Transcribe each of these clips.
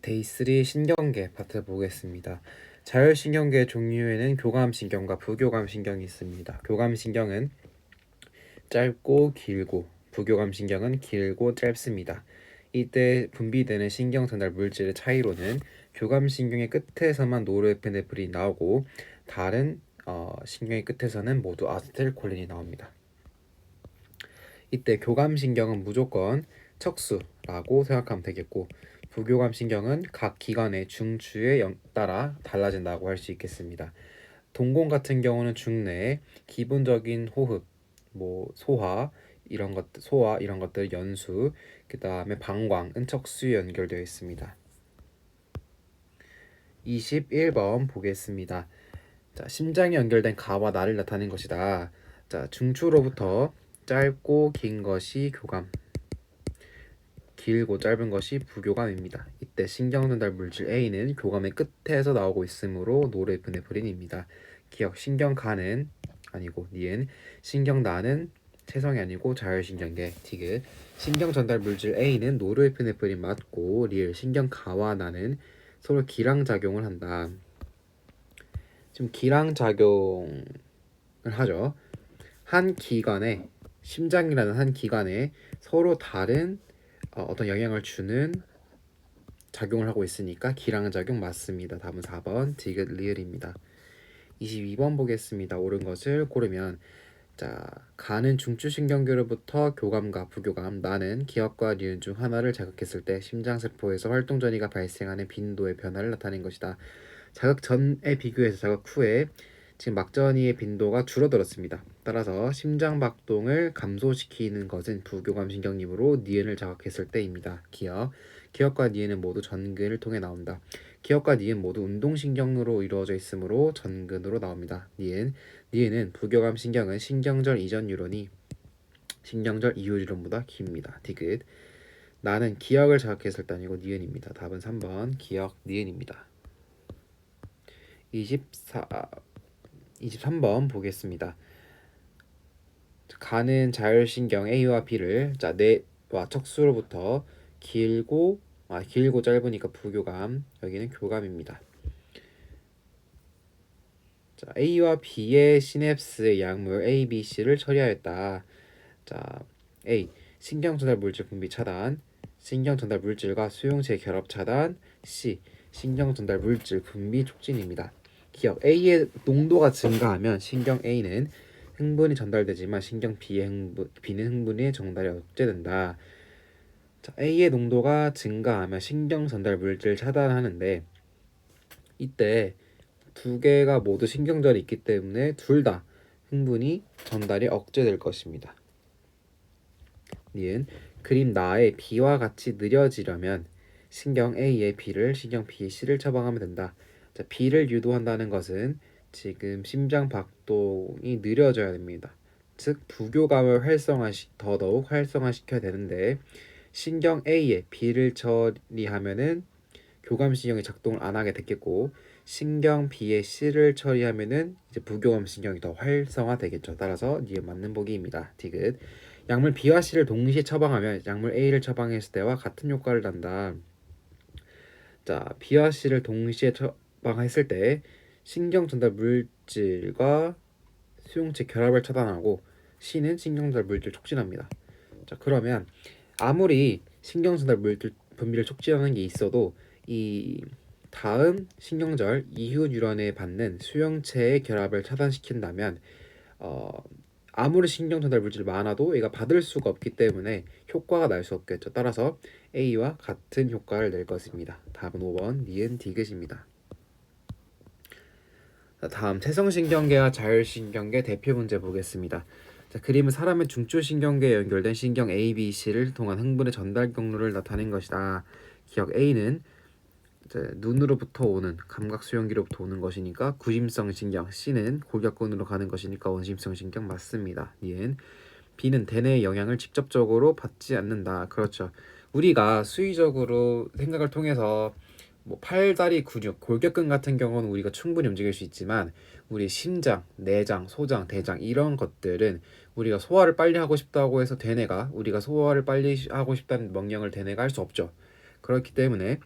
데이3 신경계 파트 보겠습니다. 자율신경계 종류에는 교감신경과 부교감신경이 있습니다. 교감신경은 짧고 길고 부교감신경은 길고 짧습니다. 이때 분비되는 신경 전달 물질의 차이로는 교감신경의 끝에서만 노르에피네프린이 나오고 다른 신경의 끝에서는 모두 아세틸콜린이 나옵니다. 이때 교감신경은 무조건 척수라고 생각하면 되겠고 부교감신경은 각 기관의 중추에 따라 달라진다고 할 수 있겠습니다. 동공 같은 경우는 중내에 기본적인 호흡, 소화 이런 것들 연수, 그 다음에 방광은 척수에 연결되어 있습니다. 21번 보겠습니다. 자, 심장에 연결된 가와 나를 나타낸 것이다. 자, 중추로부터 짧고 긴 것이 교감, 길고 짧은 것이 부교감입니다. 이때 신경전달 물질 A는 교감의 끝에서 나오고 있으므로 노르에피네프린입니다. 기억, 신경가는 아니고 니은, 신경나는 체성이 아니고 자율신경계 디귿. 신경전달 물질 A는 노르에피네프린 맞고 리을, 신경가와 나는 서로 기량작용을 한다. 지금 기량작용을 하죠. 한 기관에, 심장이라는 한 기관에 서로 다른 어떤 영향을 주는 작용을 하고 있으니까 기량작용 맞습니다. 답은 4번 디귿 리을입니다. 22번 보겠습니다. 옳은 것을 고르면 자, 가는 중추신경계로부터 교감과 부교감, 나는 기억과 니은 중 하나를 자극했을 때 심장세포에서 활동전이가 발생하는 빈도의 변화를 나타낸 것이다. 자극 전에 비교해서 자극 후에 지금 막전이의 빈도가 줄어들었습니다. 따라서 심장박동을 감소시키는 것은 부교감신경이므로 니은을 자극했을 때입니다. 기억과 니은은 모두 전근을 통해 나온다. 기억과 니은 모두 운동신경으로 이루어져 있으므로 전근으로 나옵니다. 니은은 부교감신경은 신경절 이전 뉴런이 신경절 이후 뉴런보다 깁니다. 디귿. 나는 기억을 자극했을 때 아니고 니은입니다. 답은 3번 기억 니은입니다. 23번 보겠습니다. 가는 자율신경 A와 B를 자, 뇌와 척수로부터 길고 짧으니까 부교감, 여기는 교감입니다. 자, A와 B의 시냅스의 약물 A, B, C를 처리하였다. 자, A. 신경전달 물질 분비 차단, 신경전달 물질과 수용체 결합 차단. C. 신경전달 물질 분비 촉진입니다. 기억, A의 농도가 증가하면 신경 A는 흥분이 전달되지만 신경 B는 흥분이 전달이 억제된다. 자, A의 농도가 증가하면 신경 전달 물질 차단하는데 이때 두 개가 모두 신경절이 있기 때문에 둘 다 흥분이 전달이 억제될 것입니다. 니은 그림 나의 B와 같이 느려지려면 신경 A의 B를 신경 B의 C를 처방하면 된다. 자, B를 유도한다는 것은 지금 심장 박동이 느려져야 됩니다. 즉 부교감을 더더욱 활성화시켜야 되는데 신경 A의 B를 처리하면은 교감신경이 작동을 안 하게 됐겠고 신경 B의 C를 처리하면은 이제 부교감신경이 더 활성화되겠죠. 따라서 니은 맞는 보기입니다. 디귿. 약물 B와 C를 동시에 처방하면 약물 A를 처방했을 때와 같은 효과를 난다. 자, B와 C를 동시에 처방했을 때 신경 전달 물질과 수용체 결합을 차단하고 C는 신경 전달 물질 촉진합니다. 자, 그러면 아무리 신경 전달 물질 분비를 촉진하는 게 있어도 이 다음 신경절 이후 뉴런에 받는 수용체의 결합을 차단시킨다면 아무리 신경 전달 물질이 많아도 얘가 받을 수가 없기 때문에 효과가 날 수 없겠죠. 따라서 A와 같은 효과를 낼 것입니다. 답은 5번 니은 디귿입니다. 다음 태성신경계와 자율신경계 대표 문제 보겠습니다. 자, 그림은 사람의 중추신경계에 연결된 신경 A, B, C를 통한 흥분의 전달 경로를 나타낸 것이다. 기억 A는 눈으로부터 오는 감각수용기로부터 오는 것이니까 구심성 신경, C는 골격근으로 가는 것이니까 원심성 신경 맞습니다. 니은 B는 대뇌의 영향을 직접적으로 받지 않는다. 그렇죠. 우리가 수의적으로 생각을 통해서 팔다리 근육, 골격근 같은 경우는 우리가 충분히 움직일 수 있지만 우리 심장, 내장, 소장, 대장 이런 것들은 우리가 소화를 빨리 하고 싶다고 해서 대뇌가 우리가 소화를 빨리 하고 싶다는 명령을 대뇌가 할 수 없죠. 그렇기 때문에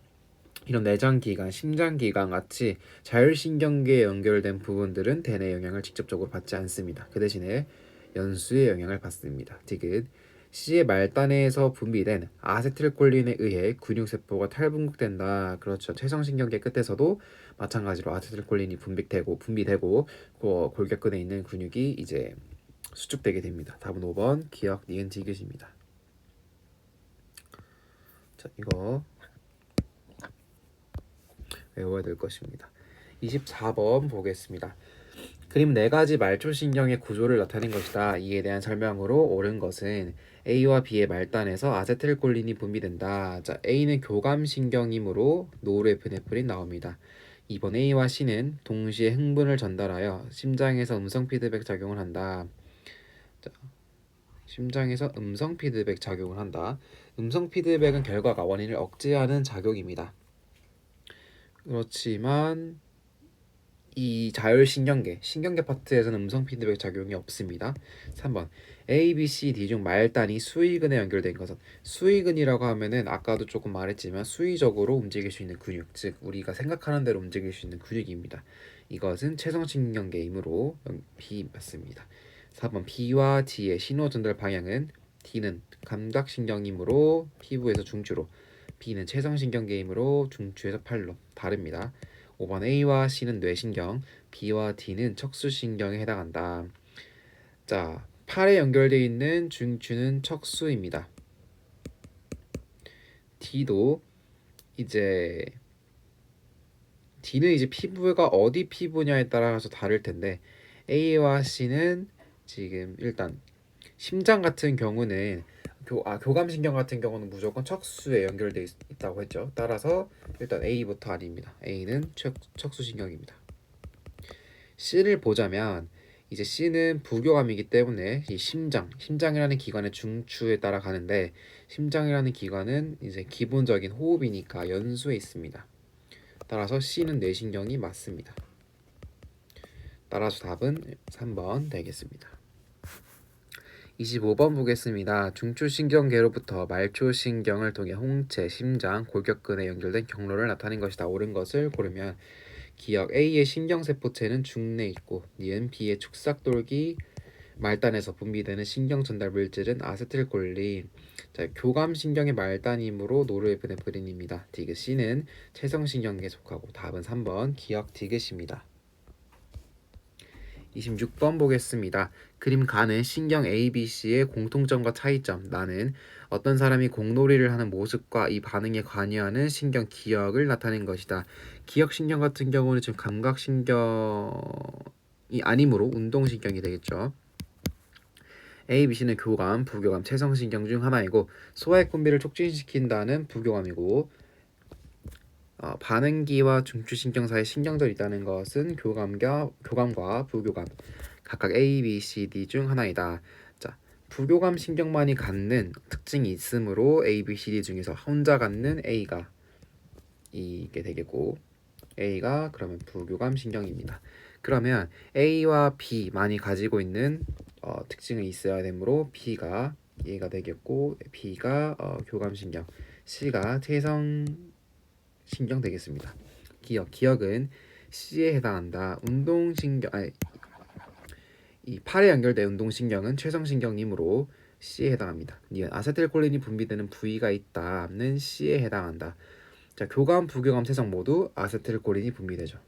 이런 내장기관, 심장기관 같이 자율신경계에 연결된 부분들은 대뇌 영향을 직접적으로 받지 않습니다. 그 대신에 연수의 영향을 받습니다. 디귿 C의 말단에서 분비된 아세틸콜린에 의해 근육세포가 탈분극된다. 그렇죠. 체성신경계 끝에서도 마찬가지로 아세틸콜린이 분비되고 그 골격근에 있는 근육이 이제 수축되게 됩니다. 답은 5번 기억, 니은, 디귿입니다. 자, 이거 외워야 될 것입니다. 24번 보겠습니다. 그림 4가지 말초신경의 구조를 나타낸 것이다. 이에 대한 설명으로 옳은 것은 A와 B의 말단에서 아세틸콜린이 분비된다. 자, A는 교감신경이므로 노르에피네프린 나옵니다. 2번 A와 C는 동시에 흥분을 전달하여 심장에서 음성 피드백 작용을 한다. 자, 심장에서 음성 피드백 작용을 한다. 음성 피드백은 결과가 원인을 억제하는 작용입니다. 그렇지만 이 자율신경계, 신경계 파트에서는 음성 피드백 작용이 없습니다. 3번 A, B, C, D 중 말단이 수의근에 연결된 것은 수의근이라고 하면은 아까도 조금 말했지만 수의적으로 움직일 수 있는 근육, 즉 우리가 생각하는 대로 움직일 수 있는 근육입니다. 이것은 체성신경계이므로 B 맞습니다. 4번 B와 D의 신호 전달 방향은 D는 감각신경이므로 피부에서 중추로, B는 체성신경계이므로 중추에서 팔로 다릅니다. 5번 A와 C는 뇌신경, B와 D는 척수신경에 해당한다. 자, 팔에 연결되어 있는 중추는 척수입니다. D도 이제 D는 이제 피부가 어디 피부냐에 따라서 다를 텐데 A와 C는 지금 일단 심장 같은 경우는 교감신경 같은 경우는 무조건 척수에 연결되어 있다고 했죠. 따라서 일단 A부터 아닙니다. A는 척수신경입니다. C를 보자면 이제 C는 부교감이기 때문에 이 심장이라는 기관의 중추에 따라 가는데 심장이라는 기관은 이제 기본적인 호흡이니까 연수에 있습니다. 따라서 C는 뇌신경이 맞습니다. 따라서 답은 3번 되겠습니다. 25번 보겠습니다. 중추신경계로부터 말초신경을 통해 홍채, 심장, 골격근에 연결된 경로를 나타낸 것이다. 옳은 것을 고르면 기억 A의 신경세포체는 중내에 있고 니은 B의 축삭돌기 말단에서 분비되는 신경전달 물질은 아세틸콜린. 자, 교감신경의 말단이므로 노르에피네프린입니다. 디귿 C는 체성신경계에 속하고 답은 3번 기억 디귿입니다. 26번 보겠습니다. 그림 가는 신경 A, B, C의 공통점과 차이점. 나는 어떤 사람이 공놀이를 하는 모습과 이 반응에 관여하는 신경 기억을 나타낸 것이다. 기억신경 같은 경우는 지금 감각신경이 아니므로 운동신경이 되겠죠. A, B, C는 교감, 부교감, 체성신경 중 하나이고 소화액 분비를 촉진시킨다는 부교감이고 반응기와 중추신경 사이에 신경절이 있다는 것은 교감과 부교감 각각 A, B, C, D 중 하나이다. 자, 부교감 신경만이 갖는 특징이 있으므로 A, B, C, D 중에서 혼자 갖는 A가 이게 되겠고 A가 그러면 부교감 신경입니다. 그러면 A와 B만이 가지고 있는 특징이 있어야 되므로 B가 얘가 되겠고 B가 교감신경, C가 체성신경 되겠습니다. 기억은 C에 해당한다. 이 팔에 연결된 운동신경은 체성신경이므로 C에 해당합니다. 니은 아세틸콜린이 분비되는 부위가 있다는 C에 해당한다. 자, 교감, 부교감, 체성 모두 아세틸콜린이 분비되죠.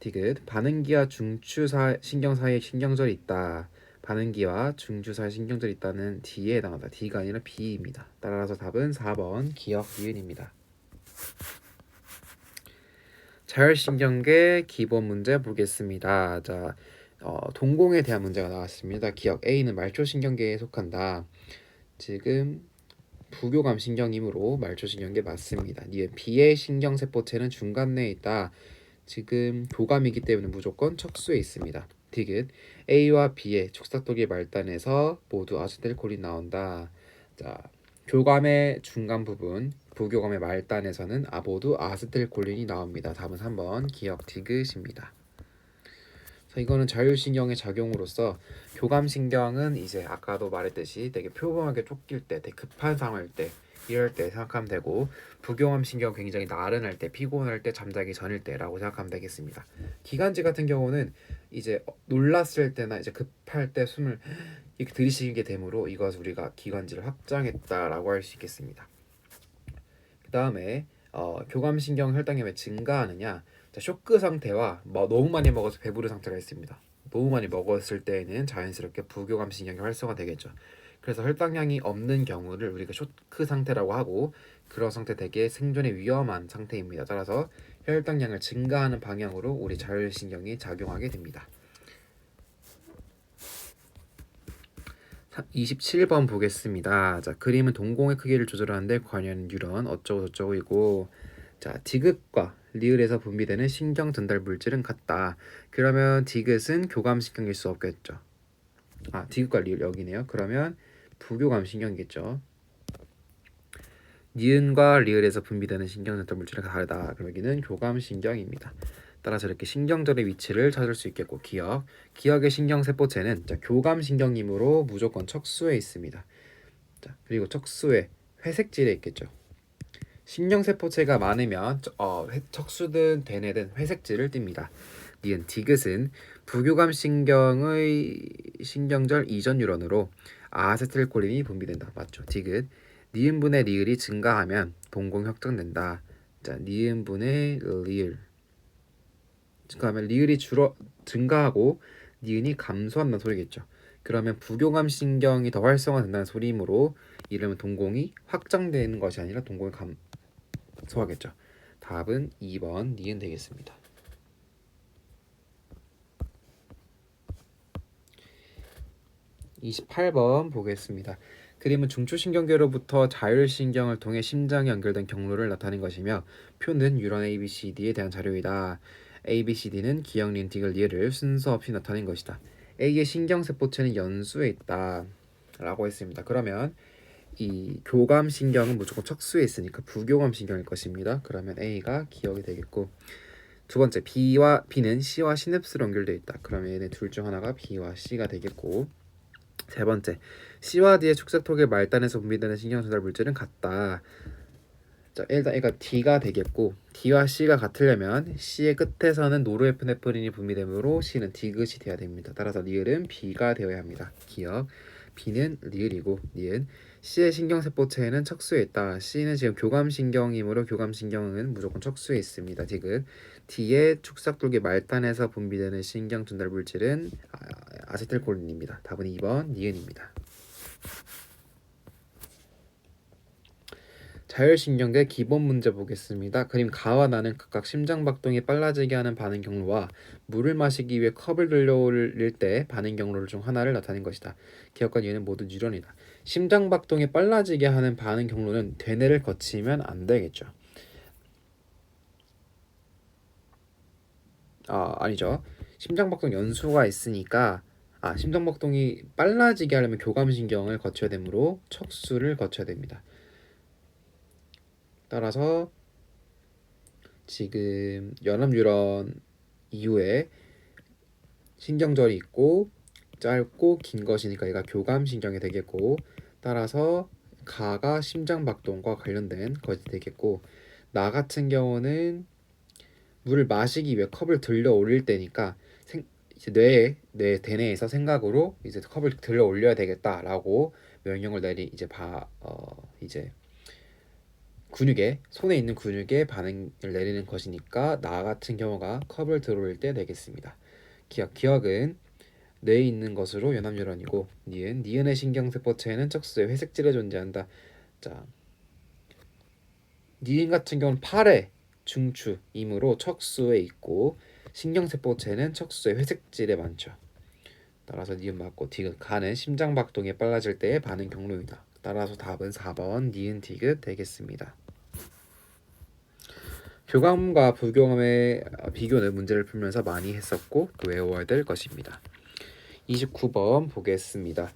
디귿 반응기와 중추 신경 사이에 신경절이 있다. 반응기와 중추 사이에 신경절이 있다는 D에 해당한다. D가 아니라 B입니다. 따라서 답은 4번 기억 니은입니다. 자율신경계 기본 문제 보겠습니다. 자, 동공에 대한 문제가 나왔습니다. 기억 A는 말초신경계에 속한다. 지금 부교감 신경이므로 말초신경계 맞습니다. 니은 B의 신경세포체는 중간내에 있다. 지금 교감이기 때문에 무조건 척수에 있습니다. 디귿 A와 B의 축삭돌기 말단에서 모두 아세틸콜린 나온다. 자, 교감의 중간 부분, 부교감의 말단에서는 모두 아세틸콜린이 나옵니다. 답은 3번 기억 디귿입니다. 이거는 자율신경의 작용으로서 교감신경은 이제 아까도 말했듯이 되게 표범하게 쫓길 때, 되게 급한 상황일 때 이럴 때 생각하면 되고, 부교감 신경 굉장히 나른할 때, 피곤할 때, 잠자기 전일 때라고 생각하면 되겠습니다. 기관지 같은 경우는 이제 놀랐을 때나 이제 급할 때 숨을 이렇게 들이쉬게 되므로 이것을 우리가 기관지를 확장했다라고 할 수 있겠습니다. 그 다음에 교감신경 혈당이 왜 증가하느냐? 자, 쇼크 상태와 너무 많이 먹어서 배부른 상태가 있습니다. 너무 많이 먹었을 때에는 자연스럽게 부교감신경이 활성화되겠죠. 그래서 혈당량이 없는 경우를 우리가 쇼크 상태라고 하고, 그런 상태 되게 생존에 위험한 상태입니다. 따라서 혈당량을 증가하는 방향으로 우리 자율신경이 작용하게 됩니다. 27번 보겠습니다. 자, 그림은 동공의 크기를 조절하는데 관여하는 뉴런 어쩌고 저쩌고이고, 자, 디귿과 리을에서 분비되는 신경 전달 물질은 같다. 그러면 디귿은 교감신경일 수 없겠죠. 아, 디귿과 리을 여기네요. 그러면 부교감신경이겠죠. 니은과 리을에서 분비되는 신경 전달 물질은 다르다. 그럼 여기는 교감신경입니다. 따라서 이렇게 신경절의 위치를 찾을 수 있겠고, 기억의 신경세포체는 교감신경이므로 무조건 척수에 있습니다. 자, 그리고 척수에 회색질에 있겠죠. 신경세포체가 많으면 척수든 대뇌든 회색질을 띱니다. 니은 디귿은 부교감신경의 신경절 이전 뉴런으로 아세틸콜린이 분비된다. 맞죠? 디귿. 니은분의 리을이 증가하면 동공 확장된다. 자, 니은분의 리을 증가하면 리을이 증가하고 니은이 감소한다는 소리겠죠. 그러면 부교감신경이 더 활성화된다는 소리이므로 이러면 동공이 확장되는 것이 아니라 동공이 감소하겠죠. 답은 2번 니은 되겠습니다. 28번 보겠습니다. 그림은 중추신경계로부터 자율신경을 통해 심장에 연결된 경로를 나타낸 것이며, 표는 뉴런 ABCD에 대한 자료이다. ABCD는 기억, 니은, 디귿, 리을을 순서 없이 나타낸 것이다. A의 신경세포체는 연수에 있다 라고 했습니다. 그러면 이 교감신경은 무조건 척수에 있으니까 부교감신경일 것입니다. 그러면 A가 기억이 되겠고, 두 번째 B는 C와 시냅스로 연결되어 있다. 그러면 얘네 둘 중 하나가 B와 C가 되겠고, 세 번째 C와 D의 축색톡의 말단에서 분비되는 신경전달 물질은 같다. 자, 일단 얘가 D가 되겠고, D와 C가 같으려면 C의 끝에서는 노르에프네프린이 분비되므로 C는 디귿이 돼야 됩니다. 따라서 리을은 B가 되어야 합니다. 기억. B는 리을이고, 니은 C의 신경세포체에는 척수에 있다. C는 지금 교감신경이므로 교감신경은 무조건 척수에 있습니다. 디귿. D의 축삭돌기 말단에서 분비되는 신경 전달 물질은 아세틸콜린입니다. 답은 2번 니은입니다. 자율신경계 기본 문제 보겠습니다. 그림 가와 나는 각각 심장박동이 빨라지게 하는 반응 경로와 물을 마시기 위해 컵을 들려 올릴 때 반응 경로 중 하나를 나타낸 것이다. 기억과 니은은 모두 뉴런이다. 심장박동이 빨라지게 하는 반응 경로는 대뇌를 거치면 안 되겠죠. 아니죠. 심장박동 연수가 있으니까 심장박동이 빨라지게 하려면 교감신경을 거쳐야 되므로 척수를 거쳐야 됩니다. 따라서 지금 연합뉴런 이후에 신경절이 있고 짧고 긴 것이니까 얘가 교감신경이 되겠고, 따라서 가가 심장박동과 관련된 것이 되겠고, 나 같은 경우는 물을 마시기 위해 컵을 들려 올릴 때니까 이제 뇌 대뇌에서 생각으로 이제 컵을 들려 올려야 되겠다라고 명령을 내리 이제 근육에 손에 있는 근육에 반응을 내리는 것이니까 나 같은 경우가 컵을 들어 올릴 때 되겠습니다. 기억은 뇌에 있는 것으로 연합뉴런이고, 니은의 신경세포체에는 척수에 회색질에 존재한다. 자, 니은 같은 경우는 팔의 중추이므로 척수에 있고, 신경세포체는 척수의 회색질에 많죠. 따라서 니은 맞고, 디귿 가는 심장박동이 빨라질 때의 반응 경로이다. 따라서 답은 4번 니은 디귿 되겠습니다. 교감과 부교감의 비교는 문제를 풀면서 많이 했었고 또 외워야 될 것입니다. 29번 보겠습니다.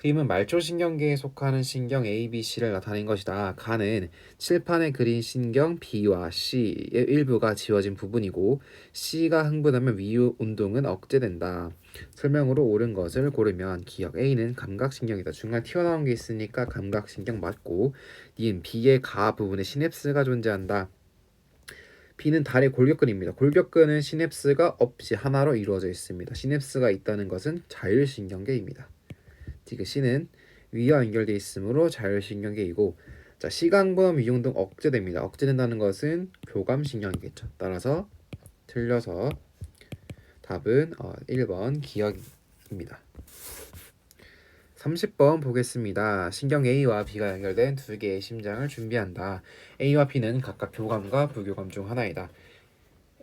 그림은 말초신경계에 속하는 신경 A, B, C를 나타낸 것이다. 가는 칠판에 그린 신경 B와 C의 일부가 지워진 부분이고 C가 흥분하면 위운동은 억제된다. 설명으로 옳은 것을 고르면 기억 A는 감각신경이다. 중간 튀어나온 게 있으니까 감각신경 맞고 니은 B의 가 부분에 시냅스가 존재한다. B는 달의 골격근입니다. 골격근은 시냅스가 없이 하나로 이루어져 있습니다. 시냅스가 있다는 것은 자율신경계입니다. C는 위와 연결되어 있으므로 자율신경계이고 자, 시각부험 위운동 억제됩니다. 억제된다는 것은 교감신경이겠죠. 따라서 틀려서 답은 1번 기억입니다. 30번 보겠습니다. 신경 A와 B가 연결된 두 개의 심장을 준비한다. A와 B는 각각 교감과 부교감 중 하나이다.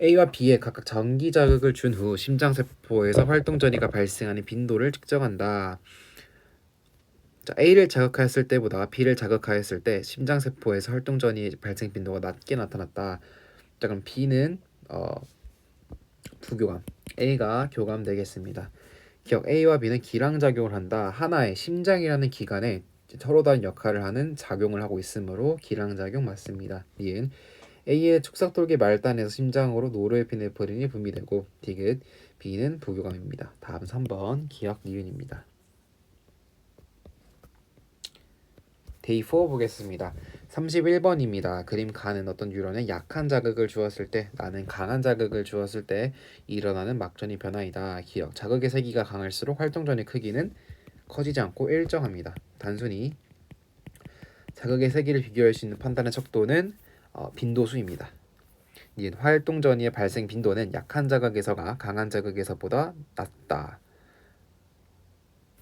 A와 B에 각각 전기 자극을 준 후 심장세포에서 활동 전이가 발생하는 빈도를 측정한다. 자, A를 자극하였을 때보다 B를 자극하였을 때 심장세포에서 활동 전이 발생 빈도가 낮게 나타났다. 자, 그럼 B는 부교감, A가 교감 되겠습니다. 기억 A와 B는 기량작용을 한다. 하나의 심장이라는 기관에 서로 다른 역할을 하는 작용을 하고 있으므로 기량작용 맞습니다. 니은 A의 축삭돌기 말단에서 심장으로 노르에피네프린이 분비되고 디귿 B는 부교감입니다. 다음 3번 기억 니은입니다. 데이 4 보겠습니다. 31번입니다. 그림 가는 어떤 뉴런에 약한 자극을 주었을 때 나는 강한 자극을 주었을 때 일어나는 막전이 변화이다. 기억 자극의 세기가 강할수록 활동전의 크기는 커지지 않고 일정합니다. 단순히 자극의 세기를 비교할 수 있는 판단의 척도는 빈도수입니다. 니은 활동 전이의 발생 빈도는 약한 자극에서가 강한 자극에서보다 낮다.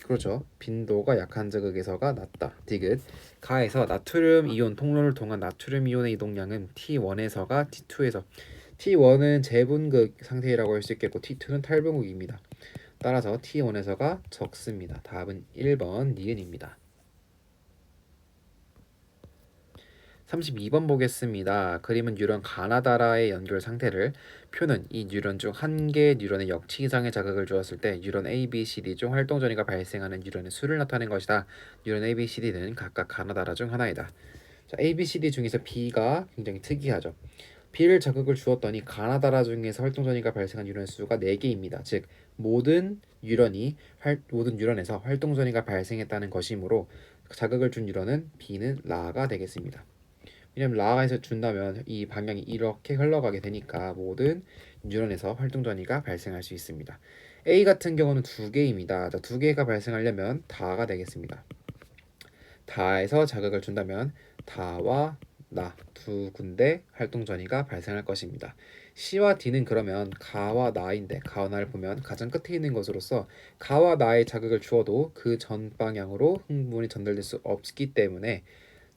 그렇죠. 빈도가 약한 자극에서가 낮다. 디귿 가에서 나트륨 이온 통로를 통한 나트륨 이온의 이동량은 T1에서가 T2에서 T1은 재분극 상태라고 할 수 있겠고 T2는 탈분극입니다. 따라서 T1에서가 적습니다. 답은 1번 니은입니다. 32번 보겠습니다. 그림은 뉴런 가나다라의 연결 상태를 표는 이 뉴런 중 한 개의 뉴런에 역치 이상의 자극을 주었을 때 뉴런 A, B, C, D 중 활동 전이가 발생하는 뉴런의 수를 나타낸 것이다. 뉴런 A, B, C, D는 각각 가나다라 중 하나이다. 자, A, B, C, D 중에서 B가 굉장히 특이하죠. B를 자극을 주었더니 가나다라 중에서 활동 전이가 발생한 뉴런 수가 4개입니다. 즉 모든 뉴런에서 활동 전이가 발생했다는 것이므로 자극을 준 뉴런은 B는 라가 되겠습니다. 왜냐면 라에서 준다면 이 방향이 이렇게 흘러가게 되니까 모든 뉴런에서 활동 전이가 발생할 수 있습니다. A 같은 경우는 2개입니다. 자, 2개가 발생하려면 다가 되겠습니다. 다에서 자극을 준다면 다와 나 두 군데 활동 전이가 발생할 것입니다. C와 D는 그러면 가와 나인데 가와 나를 보면 가장 끝에 있는 것으로서 가와 나의 자극을 주어도 그 전 방향으로 흥분이 전달될 수 없기 때문에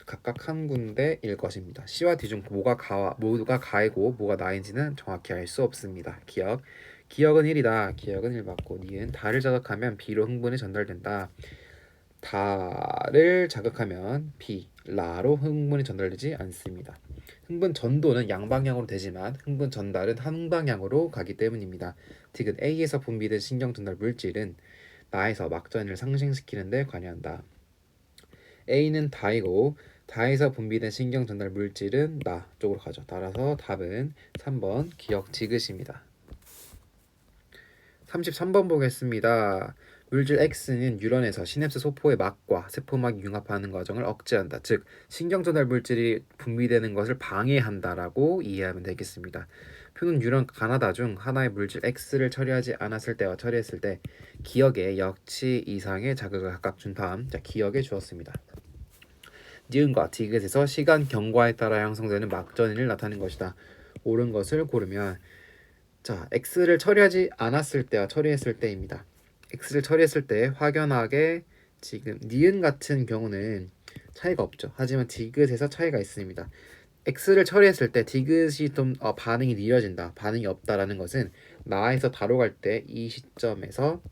각각 한 군데일 것입니다. C와 D 중 모두가 가이고 뭐가 나인지는 정확히 알 수 없습니다. 기억은 1이다. 기억은 1 맞고 니은 다를 자극하면 B로 흥분이 전달된다. 다를 자극하면 B, 라로 흥분이 전달되지 않습니다. 흥분 전도는 양방향으로 되지만 흥분 전달은 한 방향으로 가기 때문입니다. 디귿 A에서 분비된 신경 전달 물질은 나에서 막전을 상승시키는 데 관여한다. A는 다이고 다에서 분비된 신경 전달 물질은 나 쪽으로 가죠. 따라서 답은 3번 기억 지그시입니다. 33번 보겠습니다. 물질 X는 뉴런에서 시냅스 소포의 막과 세포막이 융합하는 과정을 억제한다. 즉 신경 전달 물질이 분비되는 것을 방해한다라고 이해하면 되겠습니다. 표는 뉴런 가나다 중 하나의 물질 X를 처리하지 않았을 때와 처리했을 때 기억에 역치 이상의 자극을 각각 준 다음 기억에 주었습니다. 니은과 디귿에서 시간 경과에 따라 형성되는 막전인을 나타낸 것이다. 옳은 것을 고르면 자, X를 처리하지 않았을 때와 처리했을 때입니다. X를 처리했을 때 확연하게 지금 니은 같은 경우는 차이가 없죠. 하지만 디귿에서 차이가 있습니다. X를 처리했을 때 디귿이 좀 반응이 느려진다. 반응이 없다라는 것은 나에서 다로 갈 때 이 시점에서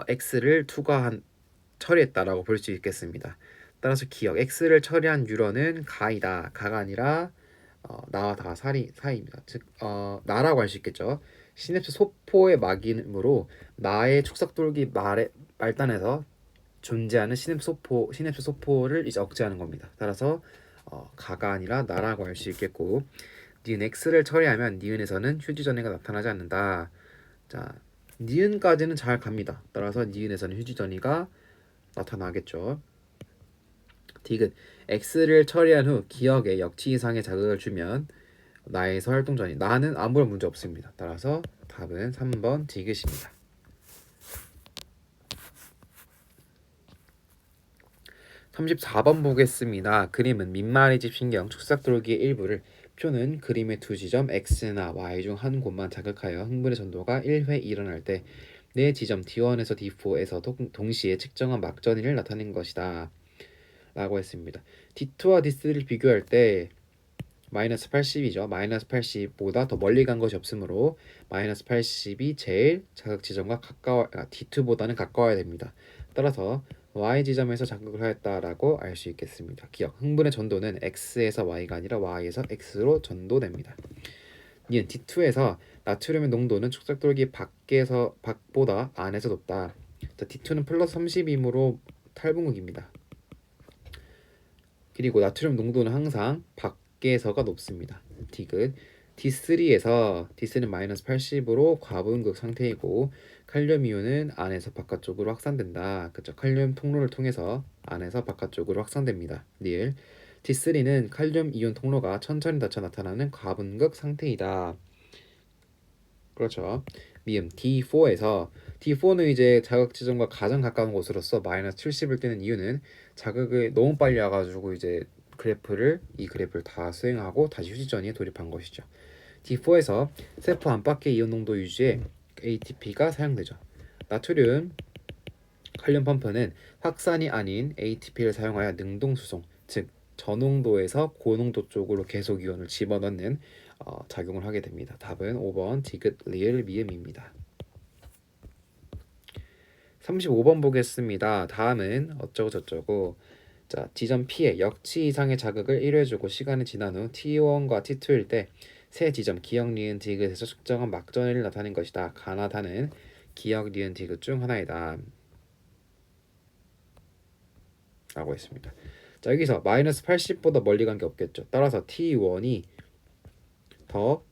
X를 처리했다라고 볼 수 있겠습니다. 따라서 기억 X를 처리한 뉴런은 가이다. 가가 아니라 나와 다 사이입니다. 즉 나라고 할 수 있겠죠. 시냅스 소포의 막이므로 나의 축삭돌기 말단에서 존재하는 시냅스 소포를 이제 억제하는 겁니다. 따라서 가가 아니라 나라고 할 수 있겠고, 니은 x를 처리하면 니은에서는 휴지 전이가 나타나지 않는다. 자, 니은까지는 잘 갑니다. 따라서 니은에서는 휴지 전이가 나타나겠죠. 디귿 x를 처리한 후 기억에 역치 이상의 자극을 주면 나에서 활동전이 나는 아무런 문제 없습니다. 따라서 답은 3번 디귿입니다. 34번 보겠습니다. 그림은 민말이집 신경 축삭돌기의 일부를 표는 그림의 두 지점 x나 y 중 한 곳만 자극하여 흥분의 전도가 1회 일어날 때 네 지점 D1에서 D4에서 동시에 측정한 막전이를 나타낸 것이다 라고 했습니다. D2와 D3를 비교할 때 마이너스 80이죠. 마이너스 80보다 더 멀리 간 것이 없으므로 마이너스 80이 제일 자극 지점과 D2보다는 가까워야 됩니다. 따라서 Y 지점에서 자극을 하였다라고 알 수 있겠습니다. 기억, 흥분의 전도는 X에서 Y가 아니라 Y에서 X로 전도됩니다. 니은 D2에서 나트륨의 농도는 축삭돌기 밖보다 안에서 높다. 자, D2는 플러스 30이므로 탈분극입니다. 그리고 나트륨 농도는 항상 밖에서가 높습니다. 디귿 D3는 마이너스 80으로 과분극 상태이고 칼륨 이온은 안에서 바깥쪽으로 확산된다. 그쵸? 칼륨 통로를 통해서 안에서 바깥쪽으로 확산됩니다. 니을 D3는 칼륨 이온 통로가 천천히 닫혀 나타나는 과분극 상태이다. 그렇죠. 미음 D4는 이제 자극 지점과 가장 가까운 곳으로서 마이너스 70을 뜨는 이유는 자극이 너무 빨리 와가지고 이제 이 그래프를 다 수행하고 다시 휴지전이에 돌입한 것이죠. D4에서 세포 안팎의 이온 농도 유지에 ATP가 사용되죠. 나트륨 칼륨 펌프는 확산이 아닌 ATP를 사용하여 능동 수송, 즉 저농도에서 고농도 쪽으로 계속 이온을 집어넣는 작용을 하게 됩니다. 답은 5번 디귿 리을 미음입니다. 35번 보겠습니다. 다음은 어쩌고 저쩌고. 자, 지점 P에 역치 이상의 자극을 1회 주고 시간이 지난 후 T1과 T2일 때 세 지점 기억 니은 디귿에서 측정한 막전을 나타낸 것이다. 가나다는 기억 니은 디귿 중 하나이다 라고 했습니다. 자, 여기서 마이너스 80보다 멀리 간 게 없겠죠. 따라서 T1이 더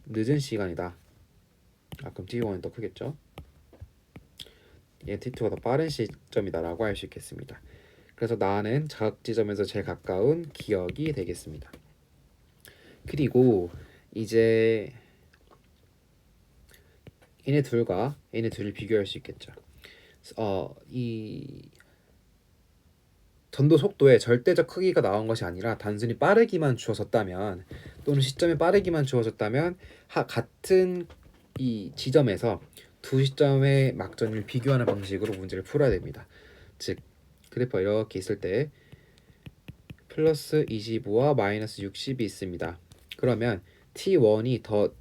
늦은 시간이다. 그럼 T1이 더 크겠죠. 얘 T2가 더 빠른 시점이다 라고 할 수 있겠습니다. 그래서 나는 자극 지점에서 제일 가까운 기억이 되겠습니다. 그리고 이제 얘네 둘을 비교할 수 있겠죠. 이 전도 속도의 절대적 크기가 나온 것이 아니라 단순히 빠르기만 주어졌다면 또는 시점이 빠르기만 주어졌다면 같은 이 지점에서 두 시점의 막전을 비교하는 방식으로 문제를 풀어야 됩니다. 즉 그래프가 이렇게 있을 때 플러스 25와 마이너스 60이 있습니다. 그러면 T1이 더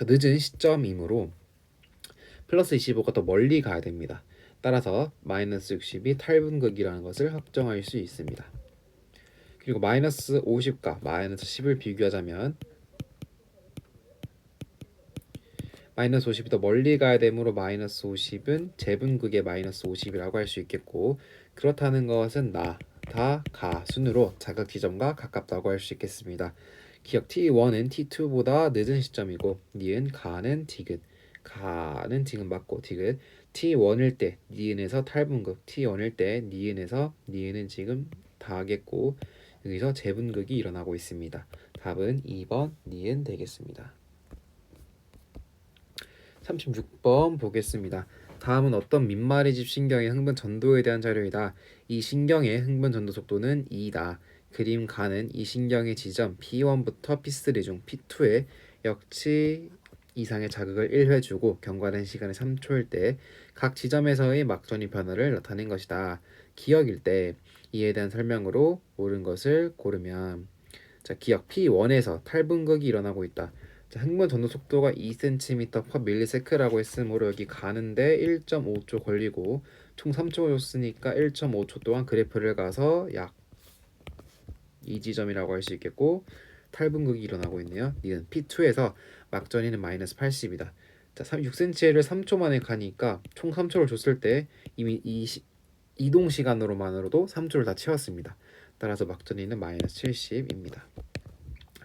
늦은 시점이므로 플러스 25가 더 멀리 가야 됩니다. 따라서 마이너스 60이 탈분극이라는 것을 확정할 수 있습니다. 그리고 마이너스 50과 마이너스 10을 비교하자면 마이너스 50이 더 멀리 가야 되므로 마이너스 50은 재분극의 마이너스 50이라고 할 수 있겠고, 그렇다는 것은 가 순으로 자극 지점과 가깝다고 할 수 있겠습니다. 기억 T1은 T2보다 늦은 시점이고 니은 가는 디귿 맞고 디귿 T1일 때 니은에서 탈분극, T1일 때 니은은 지금 다하겠고 여기서 재분극이 일어나고 있습니다. 답은 2번 니은 되겠습니다. 36번 보겠습니다. 다음은 어떤 민말이집 신경의 흥분 전도에 대한 자료이다. 이 신경의 흥분 전도 속도는 2다. 그림 가는 이 신경의 지점 P1부터 P3 중 P2에 역치 이상의 자극을 1회 주고 경과된 시간이 3초일 때 각 지점에서의 막전이 변화를 나타낸 것이다. 기억일 때 이에 대한 설명으로 옳은 것을 고르면, 자, 기억 P1에서 탈분극이 일어나고 있다. 자, 흥분 전도 속도가 2cm/ms라고 했으므로 여기 가는데 1.5초 걸리고 총 3초 줬으니까 1.5초 동안 그래프를 가서 약 이 지점이라고 할 수 있겠고 탈분극이 일어나고 있네요. 니은 P2에서 막전이는 마이너스 80이다. 자, 6cm를 3초 만에 가니까 총 3초를 줬을 때 이미 이동 시간으로만으로도 3초를 다 채웠습니다. 따라서 막전이는 마이너스 70입니다.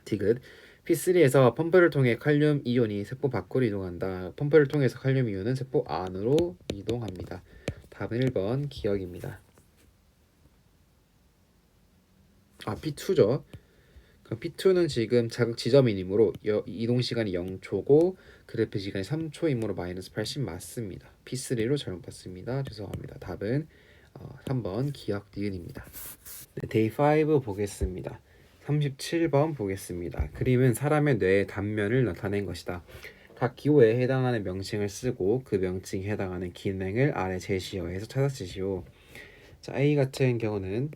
디귿 P3에서 펌프를 통해 칼륨 이온이 세포 밖으로 이동한다. 펌프를 통해서 칼륨 이온은 세포 안으로 이동합니다. 답은 1번 기억입니다. P2죠. 그럼 P2는 지금 자극 지점이므로 이동 시간이 0초고 그래프 시간이 3초이므로 마이너스 80 맞습니다. P3로 잘못 봤습니다. 죄송합니다. 답은 3번 기억 니은입니다. 네, 데이 5 보겠습니다. 37번 보겠습니다. 그림은 사람의 뇌의 단면을 나타낸 것이다. 각 기호에 해당하는 명칭을 쓰고 그 명칭에 해당하는 기능을 아래 제시어에서 찾아주시오. 자, A 같은 경우는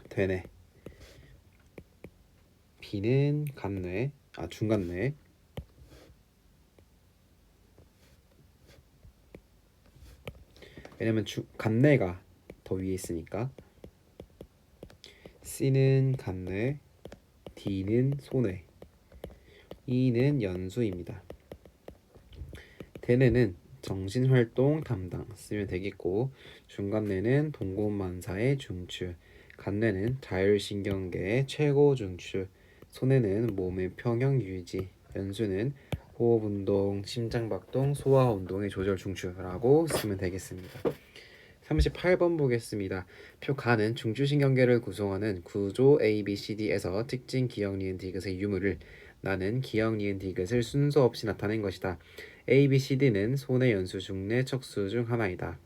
되뇌, B는 간뇌, 중간뇌, 왜냐면 간뇌가 더 위에 있으니까. C는 간뇌, D는 소뇌, E는 연수입니다. 대뇌는 정신활동 담당 쓰면 되겠고, 중간뇌는 동공만사의 중추, 간뇌는 자율신경계의 최고 중추, 소뇌는 몸의 평형 유지, 연수는 호흡운동, 심장박동, 소화운동의 조절 중추라고 쓰면 되겠습니다. 38번 보겠습니다. 표 가는 중추신경계를 구성하는 구조 ABCD에서 특징 기억 니은 디귿의 유무를 나는 기억 니은 디귿을 순서 없이 나타낸 것이다. ABCD는 손의 연수, 중뇌, 척수 중 하나이다.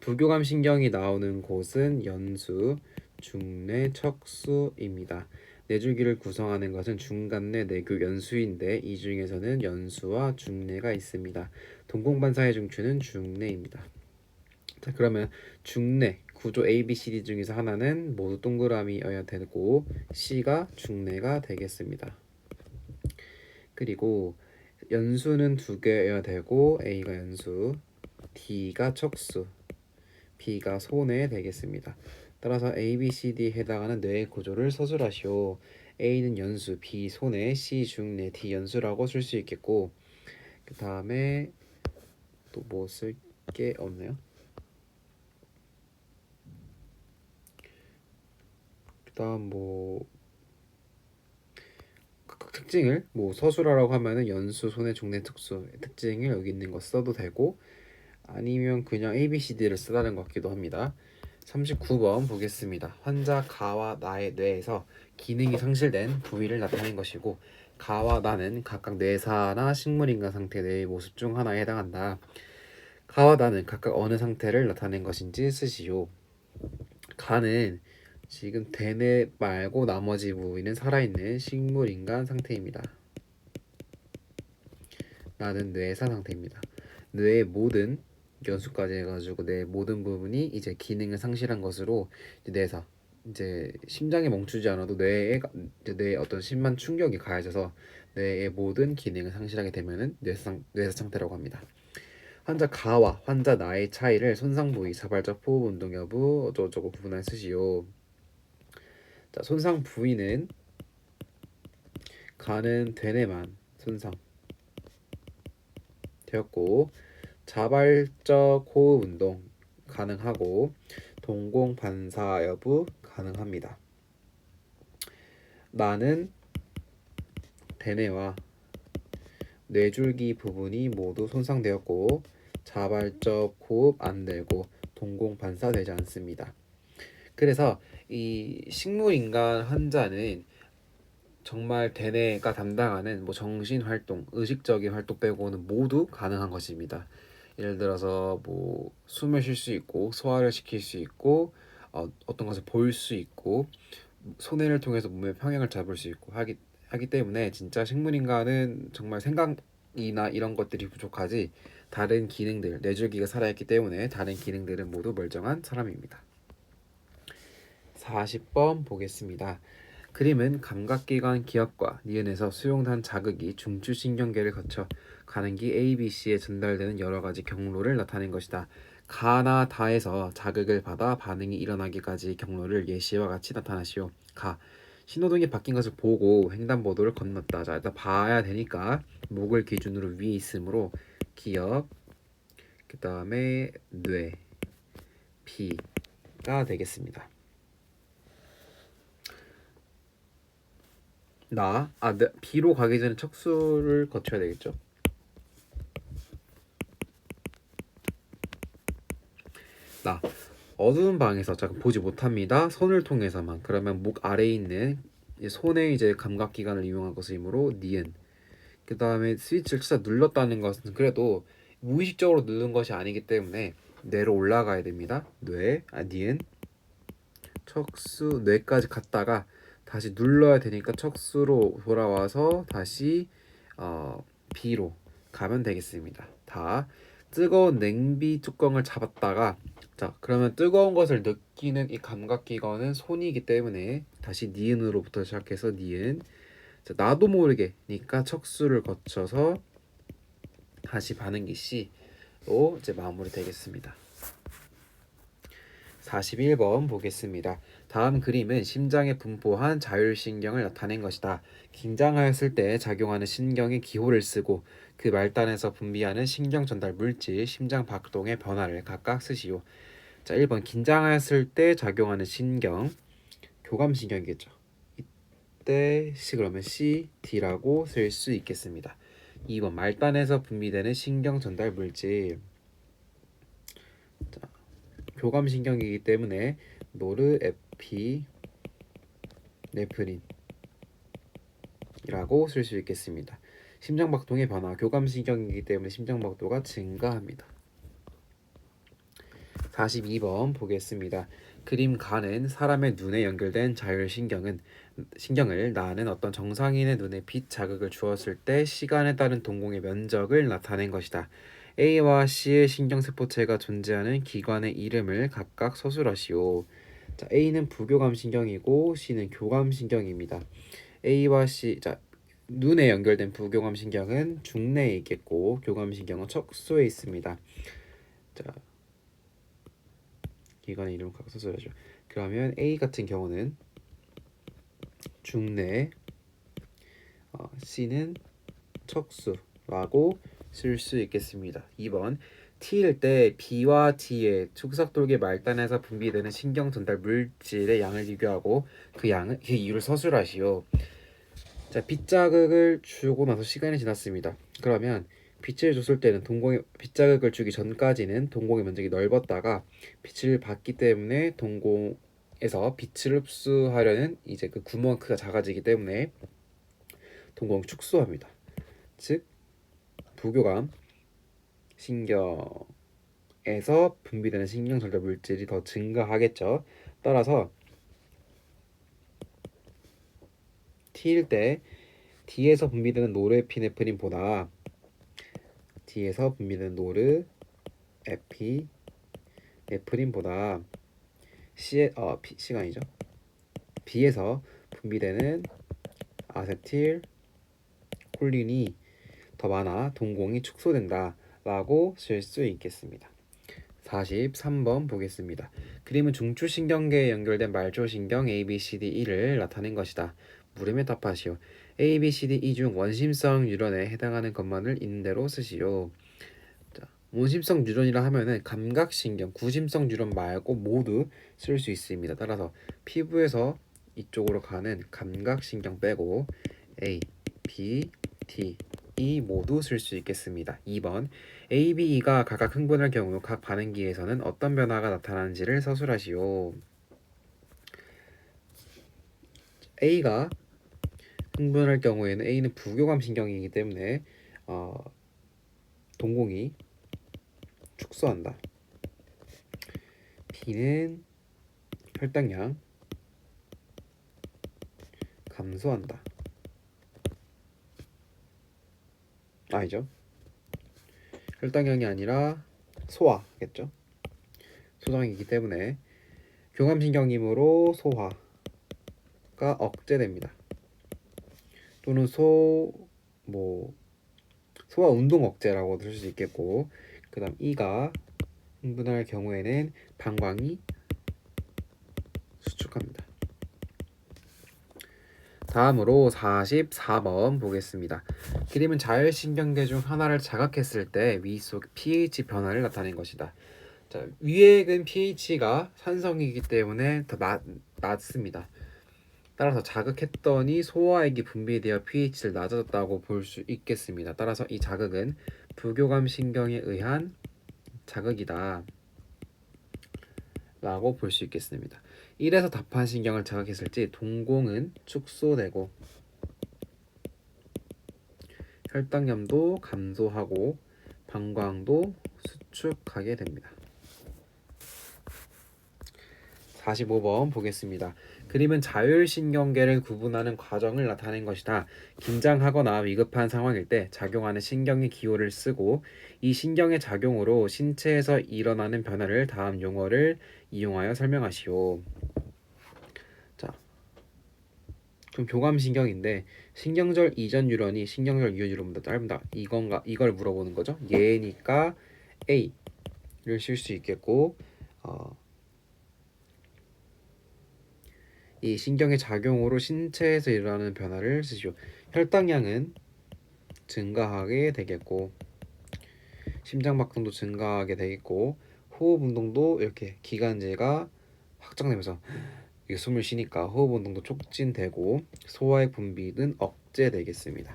부교감 신경이 나오는 곳은 연수, 중뇌, 척수입니다. 뇌줄기를 구성하는 것은 중간뇌, 내교, 연수인데 이 중에서는 연수와 중뇌가 있습니다. 동공반사의 중추는 중뇌입니다. 자, 그러면 중뇌 구조 ABCD 중에서 하나는 모두 동그라미여야 되고 C가 중뇌가 되겠습니다. 그리고 연수는 2개여야 되고 A가 연수, D가 척수, B가 소뇌 되겠습니다. 따라서 ABCD에 해당하는 뇌의 구조를 서술하시오. A는 연수, B 소뇌, C 중뇌, D 연수라고 쓸 수 있겠고, 그 다음에 또 뭐 쓸 게 없네요. 그다음 각각 특징을 서술하라고 하면은 연수, 소뇌, 중뇌, 특수 특징을 여기 있는 거 써도 되고, 아니면 그냥 ABCD를 쓰라는 것 같기도 합니다. 39번 보겠습니다. 환자 가와 나의 뇌에서 기능이 상실된 부위를 나타낸 것이고, 가와 나는 각각 뇌사나 식물인간 상태 뇌의 모습 중 하나에 해당한다. 가와 나는 각각 어느 상태를 나타낸 것인지 쓰시오. 가는 지금 대뇌 말고 나머지 부위는 살아있는 식물인간 상태입니다. 나는 뇌사 상태입니다. 뇌의 모든 연수까지 해가지고 뇌의 모든 부분이 이제 기능을 상실한 것으로 이제 뇌사, 이제 심장이 멈추지 않아도 뇌에 어떤 심한 충격이 가해져서 뇌의 모든 기능을 상실하게 되면은 뇌사 상태라고 합니다. 환자 가와 환자 나의 차이를 손상 부위, 자발적 호흡 운동 여부 어쩌고저쩌고 구분할 쓰시오. 자, 손상 부위는 가는 되뇌만 손상 되었고, 자발적 호흡 운동 가능하고 동공 반사 여부 가능합니다. 나는 대뇌와 뇌줄기 부분이 모두 손상되었고 자발적 호흡 안 되고 동공 반사되지 않습니다. 그래서 이 식물인간 환자는 정말 대뇌가 담당하는 정신 활동, 의식적인 활동 빼고는 모두 가능한 것입니다. 예를 들어서 숨을 쉴 수 있고 소화를 시킬 수 있고 어떤 것을 볼 수 있고 손해를 통해서 몸의 평형을 잡을 수 있고 하기 때문에 진짜 식물인간은 정말 생각이나 이런 것들이 부족하지 다른 기능들, 뇌줄기가 살아있기 때문에 다른 기능들은 모두 멀쩡한 사람입니다. 40번 보겠습니다. 그림은 감각기관 기억과 니은에서 수용한 자극이 중추신경계를 거쳐 가는기 ABC에 전달되는 여러가지 경로를 나타낸 것이다. 가나 다에서 자극을 받아 반응이 일어나기까지 경로를 예시와 같이 나타나시오. 가 신호등이 바뀐 것을 보고 횡단보도를 건넜다. 자, 일단 봐야 되니까 목을 기준으로 위에 있으므로 기역, 그 다음에 뇌, 피가 되겠습니다. B로 가기 전에 척수를 거쳐야 되겠죠. 어두운 방에서 자 보지 못합니다. 손을 통해서만. 그러면 목 아래에 있는 손의 이제 감각기관을 이용한 것이므로 니은. 그 다음에 스위치를 진짜 눌렀다는 것은 그래도 무의식적으로 누른 것이 아니기 때문에 뇌로 올라가야 됩니다. 니은, 척수, 뇌까지 갔다가 다시 눌러야 되니까 척수로 돌아와서 다시 B로 가면 되겠습니다. 다 뜨거운 냉비 뚜껑을 잡았다가 자 그러면 뜨거운 것을 느끼는 이 감각기관은 손이기 때문에 다시 니은으로부터 시작해서 니은. 자, 나도 모르게니까 척수를 거쳐서 다시 반응기 C로 이제 마무리 되겠습니다. 41번 보겠습니다. 다음 그림은 심장에 분포한 자율신경을 나타낸 것이다. 긴장하였을 때 작용하는 신경의 기호를 쓰고 그 말단에서 분비하는 신경 전달 물질, 심장 박동의 변화를 각각 쓰시오. 자, 1번 긴장하였을 때 작용하는 신경, 교감신경이겠죠. 이때 C 그러면 C, D라고 쓸 수 있겠습니다. 2번 말단에서 분비되는 신경 전달 물질. 자, 교감신경이기 때문에 노르에피네프린이라고 쓸 수 있겠습니다. 심장박동의 변화, 교감신경이기 때문에 심장박도가 증가합니다. 42번 보겠습니다. 그림 가는 사람의 눈에 연결된 신경을 나는 어떤 정상인의 눈에 빛 자극을 주었을 때 시간에 따른 동공의 면적을 나타낸 것이다. A와 C의 신경세포체가 존재하는 기관의 이름을 각각 서술하시오. 자, A는 부교감신경이고 C는 교감신경입니다. A와 C, 자, 눈에 연결된 부교감신경은 중뇌에 있겠고 교감신경은 척수에 있습니다. 자, 기관의 이름을 각각 서술하죠. 그러면 A 같은 경우는 중뇌, C는 척수라고 쓸 수 있겠습니다. 2번 T일 때 B와 D의 축삭돌기 말단에서 분비되는 신경 전달 물질의 양을 비교하고 그 이유를 서술하시오. 자, 빛 자극을 주고 나서 시간이 지났습니다. 그러면 빛을 줬을 때는 빛 자극을 주기 전까지는 동공의 면적이 넓었다가 빛을 받기 때문에 동공에서 빛을 흡수하려는 이제 그 구멍 크기가 작아지기 때문에 동공을 축소합니다. 즉 부교감 신경에서 분비되는 신경 전달 물질이 더 증가하겠죠. 따라서 T일 때 D에서 분비되는 노르에피네프린보다 D에서 분비되는 노르에피네프린보다 C가 아니죠. B에서 분비되는 아세틸 콜린이 더 많아 동공이 축소된다 라고 쓸 수 있겠습니다. 43번 보겠습니다. 그림은 중추신경계에 연결된 말초신경 ABCD-E를 나타낸 것이다. 물음에 답하시오. ABCD-E 중 원심성 뉴런에 해당하는 것만을 있는 대로 쓰시오. 자, 원심성 뉴런이라 하면은 감각신경, 구심성 뉴런 말고 모두 쓸 수 있습니다. 따라서 피부에서 이쪽으로 가는 감각신경 빼고 A, B, D, E 모두 쓸 수 있겠습니다. 2번 A, B, E가 각각 흥분할 경우 각 반응기에서는 어떤 변화가 나타나는지를 서술하시오. A가 흥분할 경우에는 A는 부교감 신경이기 때문에 동공이 축소한다. B는 혈당량 감소한다. 아니죠. 혈당량이 아니라 소화겠죠. 소장이기 때문에 교감신경이므로 소화가 억제됩니다. 또는 소화 운동 억제라고 들을 수 있겠고, 그 다음 E가 흥분할 경우에는 방광이 수축합니다. 다음으로 44번 보겠습니다. 그림은 자율신경계 중 하나를 자극했을 때 위속 pH 변화를 나타낸 것이다. 자, 위액은 pH가 산성이기 때문에 더 낮습니다. 따라서 자극했더니 소화액이 분비되어 pH를 낮아졌다고 볼 수 있겠습니다. 따라서 이 자극은 부교감 신경에 의한 자극이다 라고 볼 수 있겠습니다. 1에서 답한 신경을 자극했을 때 동공은 축소되고 혈당염도 감소하고 방광도 수축하게 됩니다. 45번 보겠습니다. 그림은 자율신경계를 구분하는 과정을 나타낸 것이다. 긴장하거나 위급한 상황일 때 작용하는 신경의 기호를 쓰고 이 신경의 작용으로 신체에서 일어나는 변화를 다음 용어를 이용하여 설명하시오. 자, 그럼 교감신경인데 신경절 이전 뉴런이 신경절 이후 뉴런보다 짧다. 이걸 물어보는 거죠. 얘니까 A를 쓸 수 있겠고 이 신경의 작용으로 신체에서 일어나는 변화를 쓰시오. 혈당량은 증가하게 되겠고 심장박동도 증가하게 되겠고 호흡 운동도 이렇게 기관지가 확장되면서 이게 숨을 쉬니까 호흡 운동도 촉진되고 소화의 분비는 억제되겠습니다.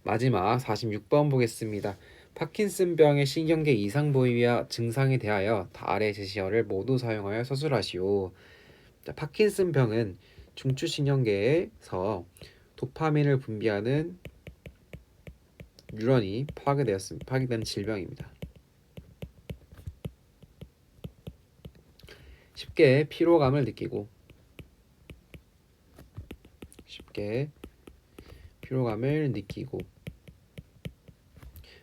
마지막 46번 보겠습니다. 파킨슨병의 신경계 이상 부위와 증상에 대하여 아래 제시어를 모두 사용하여 서술하시오. 자, 파킨슨병은 중추신경계에서 도파민을 분비하는 뉴런이 파괴된 질병입니다. 쉽게 피로감을 느끼고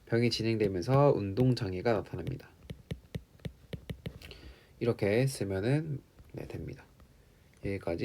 병이 진행되면서 운동장애가 나타납니다. 이렇게 쓰면은 됩니다. 여기까지